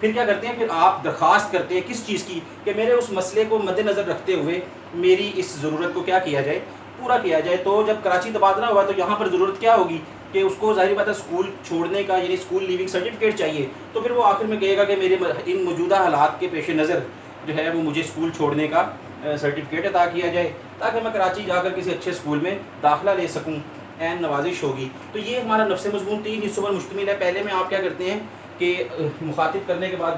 پھر کیا کرتے ہیں، پھر آپ درخواست کرتے ہیں کس چیز کی، کہ میرے اس مسئلے کو مد نظر رکھتے ہوئے میری اس ضرورت کو کیا کیا جائے، پورا کیا جائے۔ تو جب کراچی تبادلہ ہوا تو یہاں پر ضرورت کیا ہوگی کہ اس کو ظاہر بات ہے اسکول چھوڑنے کا، یعنی اسکول لیونگ سرٹیفکیٹ چاہیے، تو پھر وہ آخر میں کہے گا کہ میرے ان موجودہ حالات کے پیش نظر جو ہے وہ مجھے اسکول چھوڑنے کا سرٹیفکیٹ عطا کیا جائے، تاکہ میں کراچی جا کر کسی اچھے اسکول میں داخلہ لے سکوں، عین نوازش ہوگی۔ تو یہ ہمارا نفس مضمون 3 حصوں پر مشتمل ہے۔ پہلے میں آپ کیا کرتے ہیں کہ مخاطب کرنے کے بعد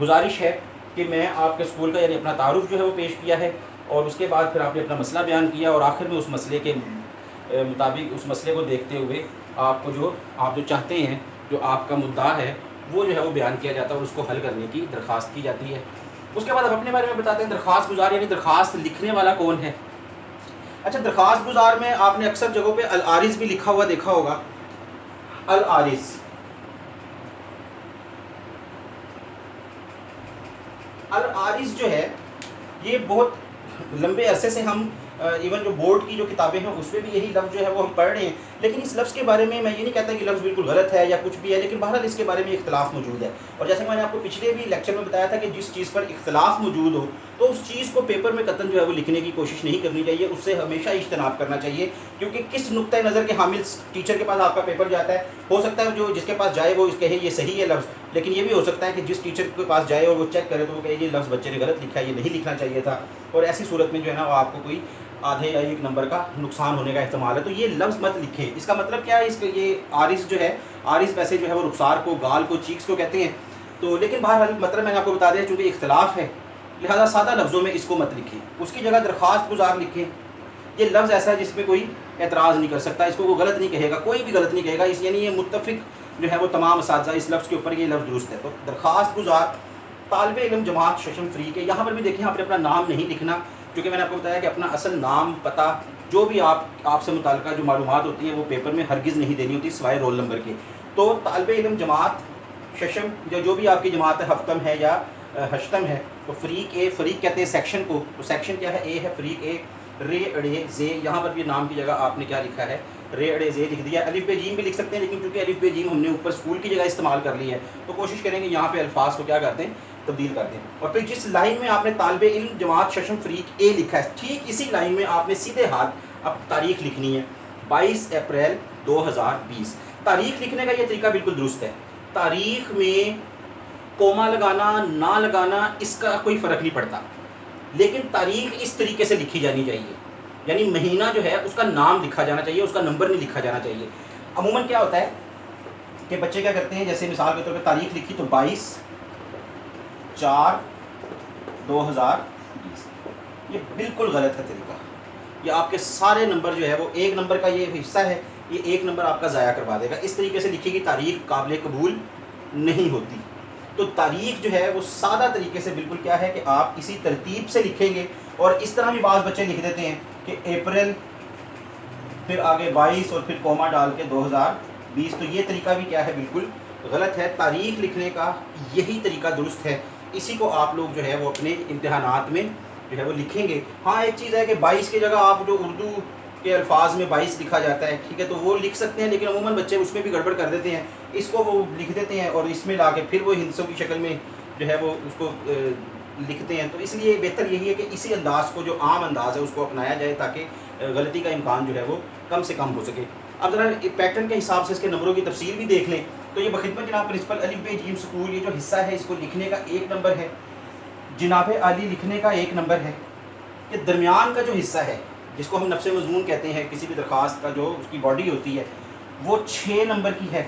گزارش ہے کہ میں آپ کے اسکول کا یعنی اپنا تعارف جو ہے وہ پیش کیا ہے، اور اس کے بعد پھر آپ نے اپنا مسئلہ بیان کیا، اور آخر میں اس مسئلے کے مطابق اس مسئلے کو دیکھتے ہوئے آپ کو آپ جو چاہتے ہیں، جو آپ کا مدعا ہے، وہ جو ہے وہ بیان کیا جاتا ہے اور اس کو حل کرنے کی درخواست کی جاتی ہے۔ اس کے بعد اب اپنے بارے میں بتاتے ہیں، درخواست گزار یعنی درخواست لکھنے والا کون ہے۔ اچھا، درخواست گزار میں آپ نے اکثر جگہوں پہ العارض بھی لکھا ہوا دیکھا ہوگا۔ العارض العارض جو ہے یہ بہت لمبے عرصے سے ہم ایون جو بورڈ کی جو کتابیں ہیں اس میں بھی یہی لفظ جو ہے وہ ہم پڑھ رہے ہیں، لیکن اس لفظ کے بارے میں یہ نہیں کہتا کہ لفظ بالکل غلط ہے یا کچھ بھی ہے، لیکن بہرحال اس کے بارے میں اختلاف موجود ہے۔ اور جیسے کہ میں نے آپ کو پچھلے بھی لیکچر میں بتایا تھا کہ جس چیز پر اختلاف موجود ہو تو اس چیز کو پیپر میں قطعاً جو ہے وہ لکھنے کی کوشش نہیں کرنی چاہیے، اس سے ہمیشہ اجتناب کرنا چاہیے، کیونکہ کس نقطۂ نظر کے حامل ٹیچر کے پاس آپ کا پیپر جاتا ہے، ہو سکتا ہے جو جس کے پاس جائے وہ کہے یہ صحیح ہے لفظ، لیکن یہ بھی ہو سکتا ہے کہ جس ٹیچر کے پاس جائے اور وہ چیک کرے تو وہ کہے یہ لفظ بچے نے غلط لکھا ہے، یہ نہیں لکھنا چاہیے تھا، اور ایسی صورت میں جو ہے نا وہ آپ کو کوئی آدھے یا 1 نمبر کا نقصان ہونے کا احتمال ہے۔ تو یہ لفظ مت لکھیں۔ اس کا مطلب کیا ہے، اس کا یہ عارض جو ہے، عارض ویسے جو ہے وہ رخسار کو، گال کو، چیکس کو کہتے ہیں، تو لیکن بہرحال مطلب میں نے آپ کو بتا دیا چونکہ اختلاف ہے لہذا سادہ لفظوں میں اس کو مت لکھیں، اس کی جگہ درخواست گزار لکھیں۔ یہ لفظ ایسا ہے جس میں کوئی اعتراض نہیں کر سکتا، اس کو کوئی غلط نہیں کہے گا، کوئی بھی غلط نہیں کہے گا، اس یعنی یہ متفق جو ہے وہ تمام اساتذہ اس لفظ کے اوپر یہ لفظ درست ہے۔ تو درخواست گزار طالب علم جماعت ششم فریق ہے۔ یہاں پر بھی دیکھیں آپ نے اپنا نام نہیں لکھنا، کیونکہ میں نے آپ کو بتایا کہ اپنا اصل نام، پتہ، جو بھی آپ سے متعلقہ جو معلومات ہوتی ہیں وہ پیپر میں ہرگز نہیں دینی ہوتی سوائے رول نمبر کے۔ تو طالب علم جماعت ششم جو بھی آپ کی جماعت ہے، ہفتم ہے یا ہشتم ہے، تو فریق اے، فریق کہتے ہیں سیکشن کو، تو سیکشن کیا ہے، اے ہے، فریق اے، رے اڑے زے، یہاں پر بھی نام کی جگہ آپ نے کیا لکھا ہے، رے اڑے زے لکھ دیا۔ الف بے جیم بھی لکھ سکتے ہیں، لیکن چونکہ الف بے جیم ہم نے اوپر اسکول کی جگہ استعمال کر لی ہے تو کوشش کریں گے یہاں پہ الفاظ کو کیا کرتے ہیں، تبدیل کرتے ہیں۔ اور پھر جس لائن میں آپ نے طالب علم جماعت ششم فریق اے لکھا ہے، ٹھیک اسی لائن میں آپ نے سیدھے ہاتھ اب تاریخ لکھنی ہے، 22 اپریل 2020۔ تاریخ لکھنے کا یہ طریقہ بالکل درست ہے۔ تاریخ میں کوما لگانا نہ لگانا اس کا کوئی فرق نہیں پڑتا، لیکن تاریخ اس طریقے سے لکھی جانی چاہیے، یعنی مہینہ جو ہے اس کا نام لکھا جانا چاہیے، اس کا نمبر نہیں لکھا جانا چاہیے۔ عموماً کیا ہوتا ہے کہ بچے کیا کرتے ہیں، جیسے مثال کے طور پہ تاریخ لکھی تو 22/4/2020، یہ بالکل غلط ہے طریقہ۔ یہ آپ کے سارے نمبر جو ہے وہ 1 نمبر کا یہ حصہ ہے، یہ 1 نمبر آپ کا ضائع کروا دے گا۔ اس طریقے سے لکھی گئی تاریخ قابل قبول نہیں ہوتی۔ تو تاریخ جو ہے وہ سادہ طریقے سے بالکل کیا ہے کہ آپ اسی ترتیب سے لکھیں گے، اور اس طرح بھی بعض بچے لکھ دیتے ہیں کہ اپریل پھر آگے 22 اور پھر کوما ڈال کے 2020، تو یہ طریقہ بھی کیا ہے، بالکل غلط ہے۔ تاریخ لکھنے کا یہی طریقہ درست ہے، اسی کو آپ لوگ جو ہے وہ اپنے امتحانات میں جو ہے وہ لکھیں گے۔ ہاں ایک چیز ہے کہ 22 کی جگہ آپ جو اردو کے الفاظ میں 22 لکھا جاتا ہے، ٹھیک ہے، تو وہ لکھ سکتے ہیں، لیکن عموماً بچے اس میں بھی گڑبڑ کر دیتے ہیں، اس کو وہ لکھ دیتے ہیں اور اس میں لا کے پھر وہ ہندسوں کی شکل میں جو ہے وہ اس کو لکھتے ہیں۔ تو اس لیے بہتر یہی ہے کہ اسی انداز کو، جو عام انداز ہے، اس کو اپنایا جائے تاکہ غلطی کا امکان جو ہے وہ کم سے کم ہو سکے۔ اب ذرا پیٹرن کے حساب سے اس کے نمبروں کی تفصیل بھی دیکھ لیں تو یہ بخدمت جناب پرنسپل الف بے جیم اسکول، یہ جو حصہ ہے اس کو لکھنے کا 1 نمبر ہے، جناب عالی لکھنے کا 1 نمبر ہے، یہ درمیان کا جو حصہ ہے جس کو ہم نفس مضمون کہتے ہیں، کسی بھی درخواست کا جو اس کی باڈی ہوتی ہے وہ 6 نمبر کی ہے،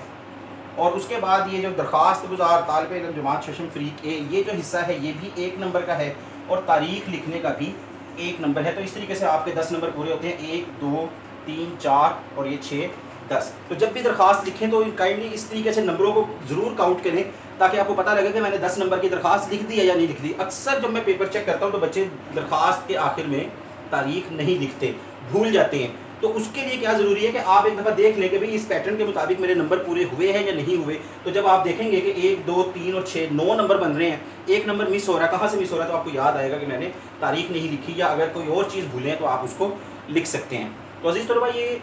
اور اس کے بعد یہ جو درخواست گزار طالب علم جماعت ششم فریق اے، یہ جو حصہ ہے یہ بھی 1 نمبر کا ہے، اور تاریخ لکھنے کا بھی 1 نمبر ہے۔ تو اس طریقے سے آپ کے 10 نمبر پورے ہوتے ہیں، 1 2 3 4 اور یہ 6 10۔ تو جب بھی درخواست لکھیں تو کائنڈلی اس طریقے سے نمبروں کو ضرور کاؤنٹ کریں تاکہ آپ کو پتہ لگے کہ میں نے 10 نمبر کی درخواست لکھ دی ہے یا نہیں لکھ دی۔ اکثر جب میں پیپر چیک کرتا ہوں تو بچے درخواست کے آخر میں تاریخ نہیں لکھتے، بھول جاتے ہیں۔ تو اس کے لیے کیا ضروری ہے کہ آپ ایک دفعہ دیکھ لیں کہ بھئی اس پیٹرن کے مطابق میرے نمبر پورے ہوئے ہیں یا نہیں ہوئے۔ تو جب آپ دیکھیں گے کہ 1 2 3 اور 6 9 نمبر بن رہے ہیں، 1 نمبر مس ہو رہا ہے، کہاں سے مس ہو رہا ہے، تو آپ کو یاد آئے گا کہ میں نے تاریخ نہیں لکھی، یا اگر کوئی اور چیز بھولیں تو آپ اس کو لکھ سکتے ہیں۔ تو عزیز طلباء، یہ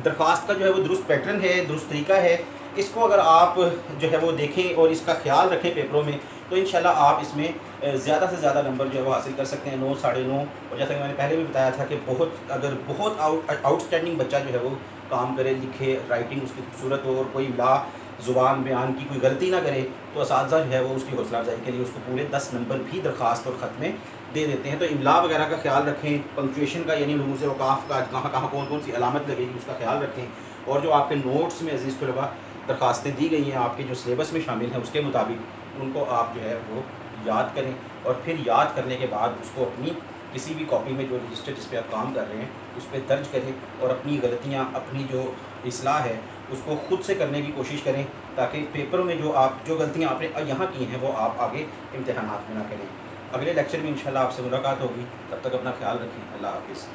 درخواست کا جو ہے وہ درست پیٹرن ہے، درست طریقہ ہے، اس کو اگر آپ جو ہے وہ دیکھیں اور اس کا خیال رکھیں پیپروں میں تو انشاءاللہ آپ اس میں زیادہ سے زیادہ نمبر جو ہے وہ حاصل کر سکتے ہیں، 9، 9.5۔ اور جیسا کہ میں نے پہلے بھی بتایا تھا کہ اگر بہت آؤٹ اسٹینڈنگ بچہ جو ہے وہ کام کرے، لکھے، رائٹنگ اس کی خوبصورت ہو اور کوئی لا زبان بیان کی کوئی غلطی نہ کرے، تو اساتذہ جو ہے وہ اس کی حوصلہ افزائی کے لیے اس کو پورے 10 نمبر بھی درخواست اور خط میں دے دیتے ہیں۔ تو املا وغیرہ کا خیال رکھیں، پنکچویشن کا یعنی رموز اوقاف کا کہاں کہاں کون سی علامت لگے گی اس کا خیال رکھیں، اور جو آپ کے نوٹس میں عزیز طلباء درخواستیں دی گئی ہیں آپ کے جو سلیبس میں شامل ہیں اس کے مطابق ان کو آپ جو ہے وہ یاد کریں، اور پھر یاد کرنے کے بعد اس کو اپنی کسی بھی کاپی میں جو رجسٹر جس پہ آپ کام کر رہے ہیں اس پہ درج کریں، اور اپنی غلطیاں، اپنی جو اصلاح ہے اس کو خود سے کرنے کی کوشش کریں، تاکہ پیپروں میں جو غلطیاں آپ نے یہاں کی ہیں وہ آپ آگے امتحانات میں نہ کریں۔ اگلے لیکچر میں انشاءاللہ آپ سے ملاقات ہوگی، تب تک اپنا خیال رکھیں۔ اللہ حافظ۔